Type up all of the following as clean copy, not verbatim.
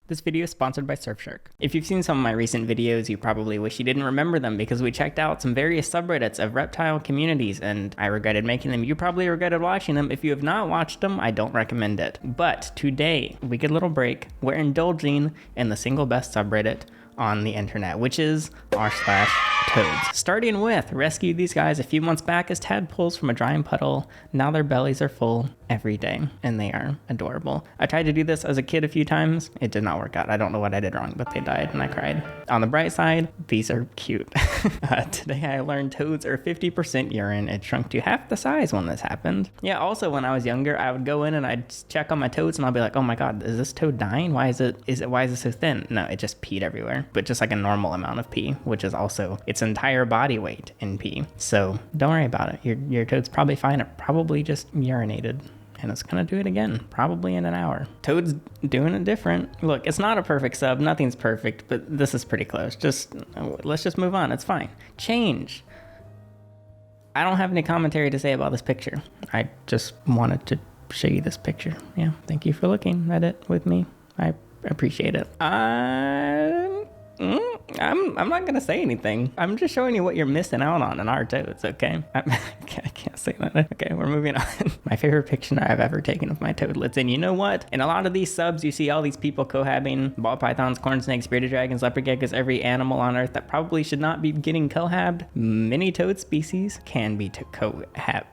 This video is sponsored by Surfshark. If you've seen some of my recent videos, you probably wish you didn't remember them because we checked out some various subreddits of reptile communities and I regretted making them. You probably regretted watching them. If you have not watched them, I don't recommend it. But today, we get a little break. We're indulging in the single best subreddit on the internet, which is r/toads. Starting with, rescued these guys a few months back as tadpoles from a drying puddle. Now their bellies are full every day, and they are adorable. I tried to do this as a kid a few times. It did not work out. I don't know what I did wrong, but they died and I cried. On the bright side, these are cute. Today I learned toads are 50% urine. It shrunk to half the size when this happened. Yeah, also when I was younger, I would go in and I'd check on my toads and I'll be like, oh my God, is this toad dying? Why is it so thin? No, it just peed everywhere, but just like a normal amount of pee, which is also its entire body weight in pee. So don't worry about it. Your toad's probably fine. It probably just urinated. And it's gonna do it again, probably in an hour. Toad's doing it different. Look, it's not a perfect sub, nothing's perfect, but this is pretty close. Let's just move on, it's fine. Change. I don't have any commentary to say about this picture. I just wanted to show you this picture. Yeah, thank you for looking at it with me. I appreciate it. I'm not gonna say anything. I'm just showing you what you're missing out on in our toads, okay? I can't say that. Okay, we're moving on. My favorite picture I've ever taken of my toadlets. And you know what? In a lot of these subs, you see all these people cohabbing ball pythons, corn snakes, bearded dragons, leopard geckos, every animal on earth that probably should not be getting cohabbed. Many toad species can be cohabbed.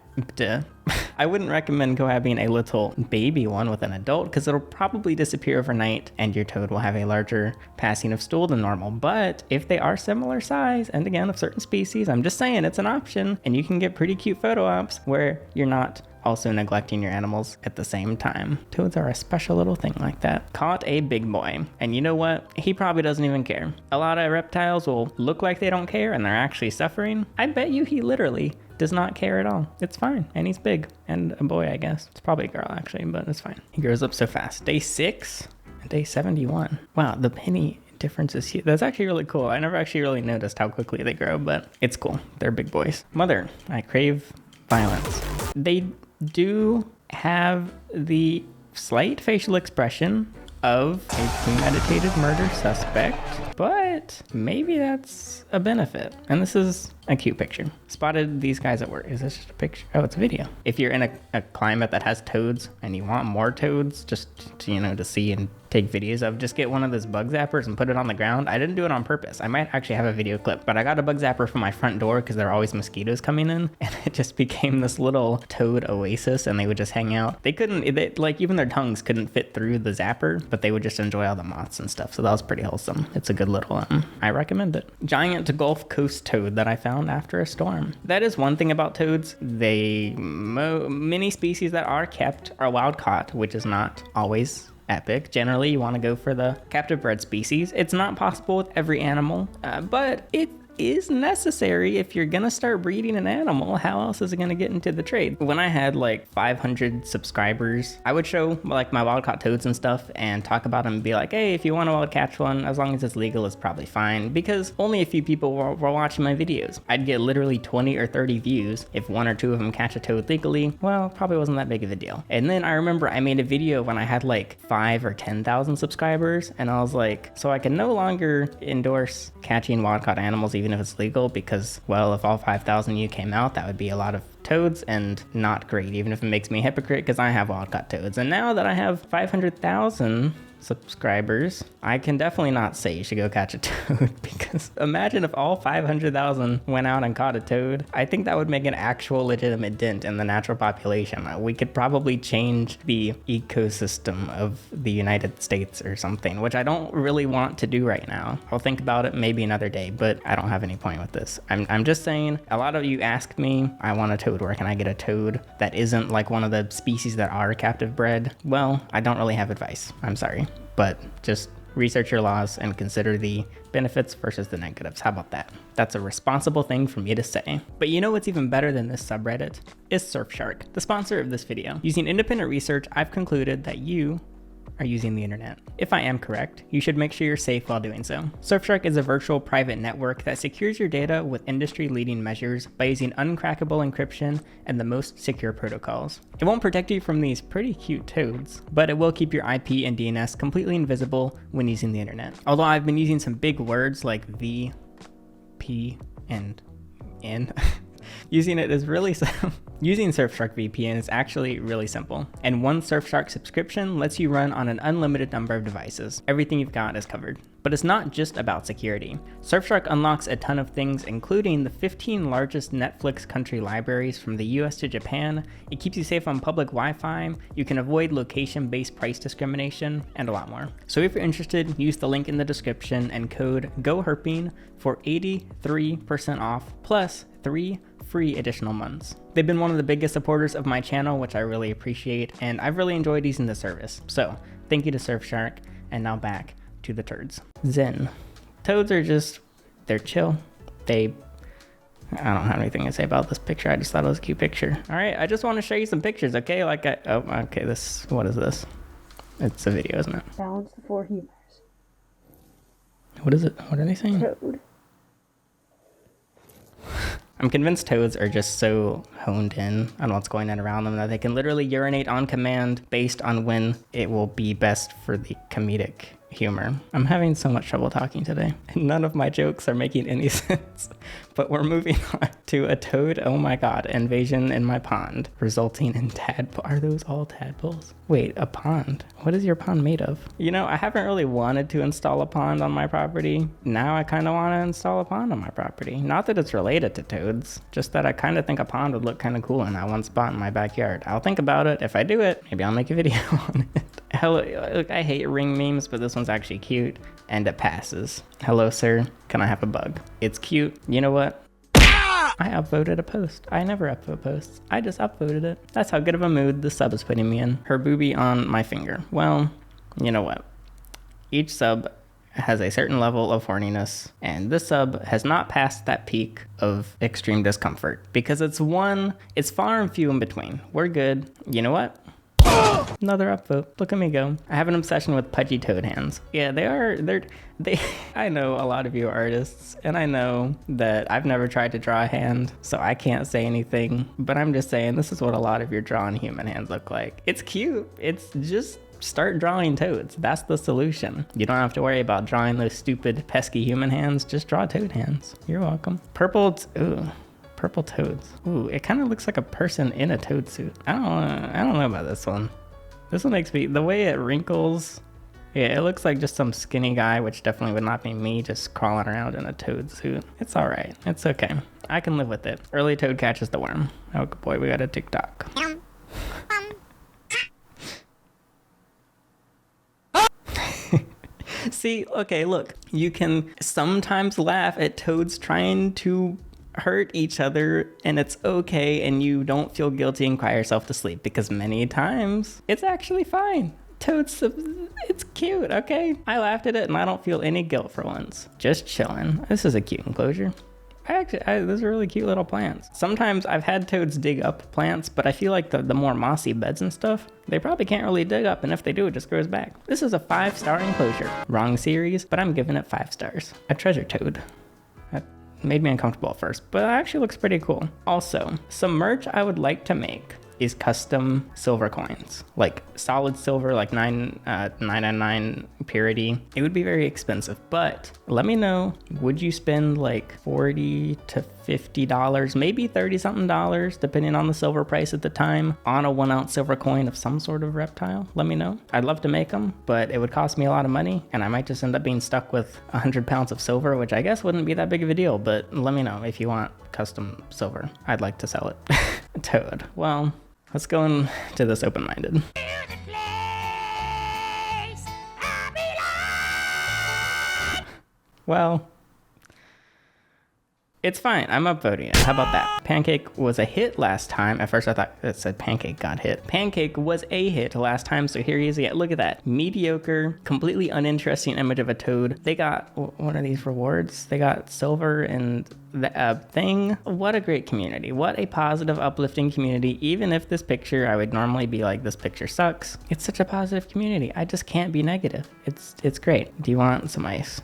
I wouldn't recommend cohabbing a little baby one with an adult because it'll probably disappear overnight and your toad will have a larger passing of stool than normal. But if they are similar size, and again of certain species, I'm just saying it's an option and you can get pretty cute photo ops where you're not also neglecting your animals at the same time. Toads are a special little thing like that. Caught a big boy. And you know what? He probably doesn't even care. A lot of reptiles will look like they don't care and they're actually suffering. I bet you he literally does not care at all. It's fine. And he's big. And a boy, I guess. It's probably a girl actually, but it's fine. He grows up so fast. Day 6 and day 71. Wow, the penny difference is huge. That's actually really cool. I never actually really noticed how quickly they grow, but it's cool. They're big boys. Mother, I crave violence. They do have the slight facial expression of a premeditated murder suspect, but maybe that's a benefit. And this is a cute picture. Spotted these guys at work. Is this just a picture? Oh, it's a video. If you're in a climate that has toads and you want more toads just to, to see and take videos of, just get one of those bug zappers and put it on the ground. I didn't do it on purpose. I might actually have a video clip, but I got a bug zapper from my front door because there are always mosquitoes coming in and it just became this little toad oasis and they would just hang out. Even their tongues couldn't fit through the zapper, but they would just enjoy all the moths and stuff. So that was pretty wholesome. It's a good little, I recommend it. Giant Gulf Coast toad that I found after a storm. That is one thing about toads. Many species that are kept are wild caught, which is not always epic. Generally, you want to go for the captive bred species. It's not possible with every animal, but it is necessary if you're gonna start breeding an animal. How else is it gonna get into the trade? When I had like 500 subscribers, I would show like my wild caught toads and stuff and talk about them and be like, hey, if you want to wild catch one, as long as it's legal, it's probably fine, because only a few people were watching my videos. I'd get literally 20 or 30 views. If one or two of them catch a toad legally, well, probably wasn't that big of a deal. And then I remember I made a video when I had like 5 or 10,000 subscribers and I was like, so I can no longer endorse catching wild caught animals even if it's legal, because, well, if all 5,000 of you came out, that would be a lot of toads and not great, even if it makes me a hypocrite because I have wild caught toads. And now that I have 500,000 subscribers, I can definitely not say you should go catch a toad, because imagine if all 500,000 went out and caught a toad. I think that would make an actual legitimate dent in the natural population. We could probably change the ecosystem of the United States or something, which I don't really want to do right now. I'll think about it maybe another day, but I don't have any point with this. I'm just saying, a lot of you asked me, I want a toad, where can I get a toad that isn't like one of the species that are captive bred? Well, I don't really have advice. I'm sorry. But just research your laws and consider the benefits versus the negatives. How about that? That's a responsible thing for me to say. But you know what's even better than this subreddit? Is Surfshark, the sponsor of this video. Using independent research, I've concluded that you are using the internet. If I am correct, you should make sure you're safe while doing so. Surfshark is a virtual private network that secures your data with industry-leading measures by using uncrackable encryption and the most secure protocols. It won't protect you from these pretty cute toads, but it will keep your IP and DNS completely invisible when using the internet. Although I've been using some big words like V, P, and N. Using Surfshark VPN is actually really simple, and one Surfshark subscription lets you run on an unlimited number of devices. Everything you've got is covered. But it's not just about security. Surfshark unlocks a ton of things, including the 15 largest Netflix country libraries from the US to Japan. It keeps you safe on public Wi-Fi, you can avoid location-based price discrimination, and a lot more. So if you're interested, use the link in the description and code GoHerping for 83% off plus 3 free additional months. They've been one of the biggest supporters of my channel, which I really appreciate, and I've really enjoyed using the service. So thank you to Surfshark, and now back to the turds. Zen. Toads are just, they're chill. I don't have anything to say about this picture. I just thought it was a cute picture. All right, I just want to show you some pictures, okay? What is this? It's a video, isn't it? Balance the 4 humors. What is it? What are they saying? Toad. I'm convinced toads are just so honed in on what's going on around them that they can literally urinate on command based on when it will be best for the comedic humor. I'm having so much trouble talking today. None of my jokes are making any sense. But we're moving on to a toad, oh my god, invasion in my pond, resulting in tadpole. Are those all tadpoles? Wait, a pond? What is your pond made of? You know, I haven't really wanted to install a pond on my property. Now I kind of want to install a pond on my property. Not that it's related to toads, just that I kind of think a pond would look kind of cool in that one spot in my backyard. I'll think about it. If I do it, maybe I'll make a video on it. Hello, look, I hate ring memes, but this one's actually cute, and it passes. Hello, sir. Can I have a bug? It's cute. You know what? I upvoted a post. I never upvote posts. I just upvoted it. That's how good of a mood the sub is putting me in. Her boobie on my finger. Well, you know what? Each sub has a certain level of horniness, and this sub has not passed that peak of extreme discomfort because it's far and few in between. We're good. You know what? Another upvote. Look at me go. I have an obsession with pudgy toad hands. Yeah, I know a lot of you are artists, and I know that I've never tried to draw a hand, so I can't say anything, but I'm just saying this is what a lot of your drawn human hands look like. It's cute. It's just start drawing toads. That's the solution. You don't have to worry about drawing those stupid, pesky human hands. Just draw toad hands. You're welcome. Purple toads. Ooh, it kind of looks like a person in a toad suit. I don't know about this one. This one makes me, the way it wrinkles, yeah, it looks like just some skinny guy, which definitely would not be me, just crawling around in a toad suit. It's all right. It's okay. I can live with it. Early toad catches the worm. Oh boy, we got a TikTok. See, okay, look. You can sometimes laugh at toads trying to hurt each other, and it's okay, and you don't feel guilty and cry yourself to sleep, because many times it's actually fine. Toads, it's cute, okay? I laughed at it and I don't feel any guilt for once. Just chilling. This is a cute enclosure. Those are really cute little plants. Sometimes I've had toads dig up plants, but I feel like the more mossy beds and stuff, they probably can't really dig up, and if they do, it just grows back. This is a 5-star enclosure. Wrong series, but I'm giving it 5 stars. A treasure toad. Made me uncomfortable at first, but it actually looks pretty cool. Also, some merch I would like to make is custom silver coins, like solid silver, like 999 purity. It would be very expensive, but let me know, would you spend like $40 to $50, maybe 30 something dollars, depending on the silver price at the time, on a 1 ounce silver coin of some sort of reptile? Let me know. I'd love to make them, but it would cost me a lot of money, and I might just end up being stuck with 100 pounds of silver, which I guess wouldn't be that big of a deal, but let me know if you want custom silver. I'd like to sell it. Toad. Well, let's go into this open-minded. Well, It's fine. I'm upvoting it. How about that? Pancake was a hit last time. At first I thought it said Pancake got hit. Pancake was a hit last time, so here he is again. Look at that. Mediocre, completely uninteresting image of a toad. They got, what are these rewards? They got silver and the thing. What a great community. What a positive, uplifting community. Even if this picture, I would normally be like, this picture sucks. It's such a positive community. I just can't be negative. It's great. Do you want some ice?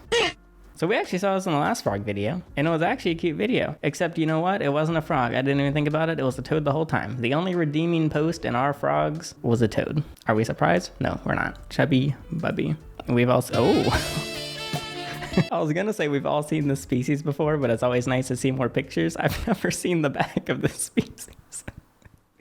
So we actually saw this in the last frog video, and it was actually a cute video. Except, you know what? It wasn't a frog. I didn't even think about it. It was a toad the whole time. The only redeeming post in our frogs was a toad. Are we surprised? No, we're not. Chubby Bubby. We've also, I was gonna say we've all seen this species before, but it's always nice to see more pictures. I've never seen the back of this species.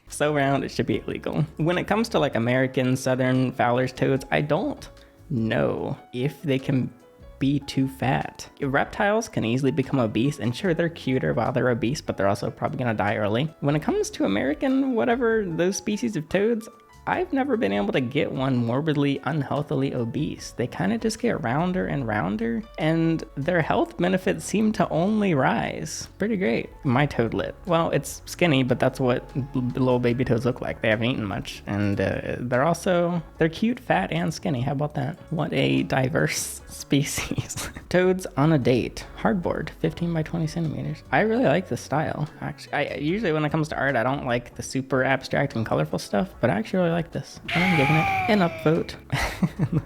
So round, it should be illegal. When it comes to like American Southern Fowler's toads, I don't know if they can be too fat. Reptiles can easily become obese, and sure, they're cuter while they're obese, but they're also probably gonna die early. When it comes to American, whatever, those species of toads, I've never been able to get one morbidly, unhealthily obese. They kind of just get rounder and rounder, and their health benefits seem to only rise. Pretty great. My toadlet. Well, it's skinny, but that's what little baby toads look like. They haven't eaten much, and they're cute, fat, and skinny. How about that? What a diverse species. Toads on a date. Hardboard, 15 by 20 centimeters. I really like this style, actually. Usually when it comes to art, I don't like the super abstract and colorful stuff, but I actually really like this, and I'm giving it an upvote.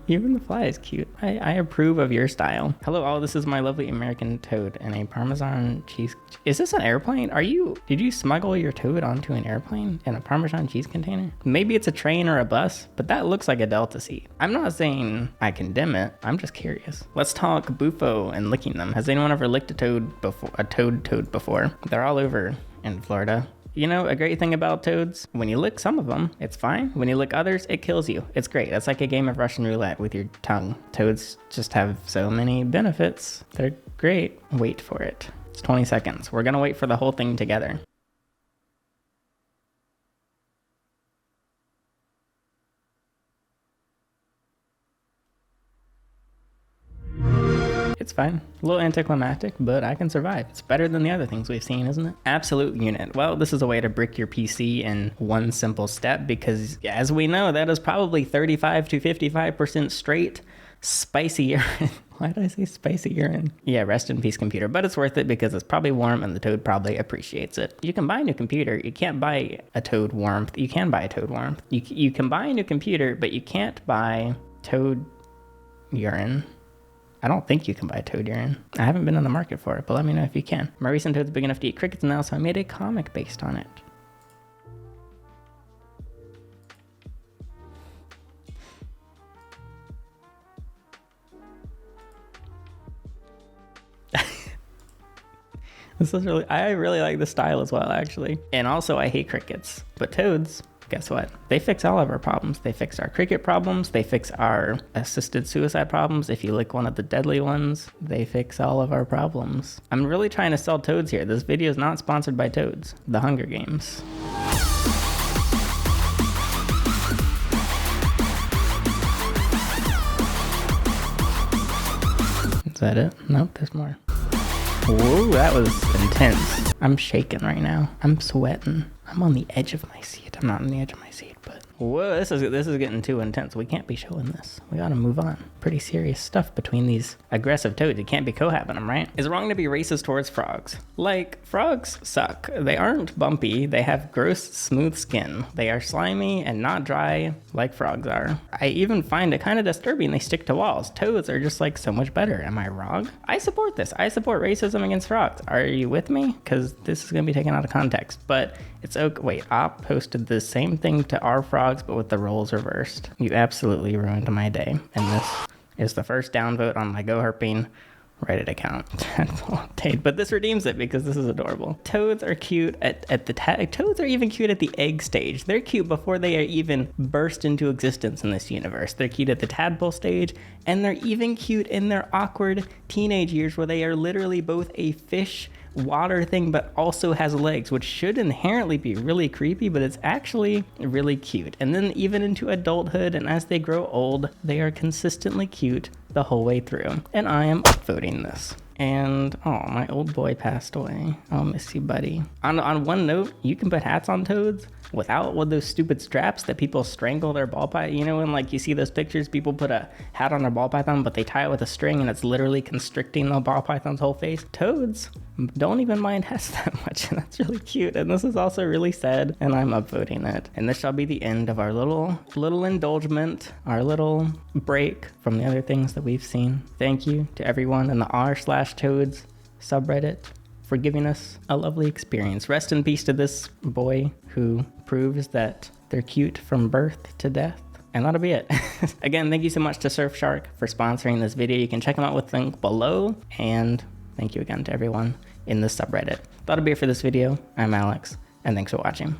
Even the fly is cute. I approve of your style. Hello all, this is my lovely American toad and a Parmesan cheese. Is this an airplane? Did you smuggle your toad onto an airplane in a Parmesan cheese container? Maybe it's a train or a bus, but that looks like a Delta seat. I'm not saying I condemn it, I'm just curious. Let's talk bufo and licking them. Has anyone ever licked a toad before? They're all over in Florida. You know, a great thing about toads, when you lick some of them, it's fine. When you lick others, it kills you. It's great. That's like a game of Russian roulette with your tongue. Toads just have so many benefits. They're great. Wait for it. It's 20 seconds. We're gonna wait for the whole thing together. It's fine. A little anticlimactic, but I can survive. It's better than the other things we've seen, isn't it? Absolute unit. Well, this is a way to brick your PC in one simple step, because as we know, that is probably 35 to 55% straight spicy urine. Why did I say spicy urine? Yeah, rest in peace, computer. But it's worth it because it's probably warm and the toad probably appreciates it. You can buy a new computer. You can't buy a toad warmth. You can buy a toad warmth. You can buy a new computer, but you can't buy toad urine. I don't think you can buy toad urine. I haven't been on the market for it, but let me know if you can. My recent toad's big enough to eat crickets now, so I made a comic based on it. I really like the style as well, actually. And also, I hate crickets, but toads, guess what? They fix all of our problems. They fix our cricket problems. They fix our assisted suicide problems. If you lick one of the deadly ones, they fix all of our problems. I'm really trying to sell toads here. This video is not sponsored by toads. The Hunger Games. Is that it? Nope, there's more. Whoa, that was intense. I'm shaking right now. I'm sweating. I'm on the edge of my seat. I'm not on the edge of my seat, but whoa, this is getting too intense. We can't be showing this. We gotta move on. Pretty serious stuff between these aggressive toads. It can't be cohabiting them, right? Is it wrong to be racist towards frogs? Like, frogs suck. They aren't bumpy. They have gross, smooth skin. They are slimy and not dry like frogs are. I even find it kind of disturbing they stick to walls. Toads are just like so much better. Am I wrong? I support this. I support racism against frogs. Are you with me? Because this is gonna be taken out of context, but it's okay. Wait, Op posted the same thing to our frogs, but with the roles reversed. You absolutely ruined my day. And this is the first downvote on my GoHerping Reddit account. But this redeems it because this is adorable. Toads are cute at the toads are even cute at the egg stage. They're cute before they are even burst into existence in this universe. They're cute at the tadpole stage, and they're even cute in their awkward teenage years where they are literally both a fish water thing but also has legs, which should inherently be really creepy, but it's actually really cute. And then even into adulthood, and as they grow old, they are consistently cute the whole way through. And I am upvoting this. And oh, my old boy passed away. I'll miss you, buddy. On one note, you can put hats on toads without with those stupid straps that people strangle their ball python. You know, when like you see those pictures, people put a hat on their ball python, but they tie it with a string and it's literally constricting the ball python's whole face. Toads don't even mind hats that much, and that's really cute. And this is also really sad, and I'm upvoting it. And this shall be the end of our little indulgement, our little break from the other things that we've seen. Thank you to everyone in the r/toads subreddit for giving us a lovely experience. Rest in peace to this boy who proves that they're cute from birth to death. And that'll be it. Again, thank you so much to Surfshark for sponsoring this video. You can check them out with the link below. And thank you again to everyone in this subreddit. That'll be it for this video. I'm Alex, and thanks for watching.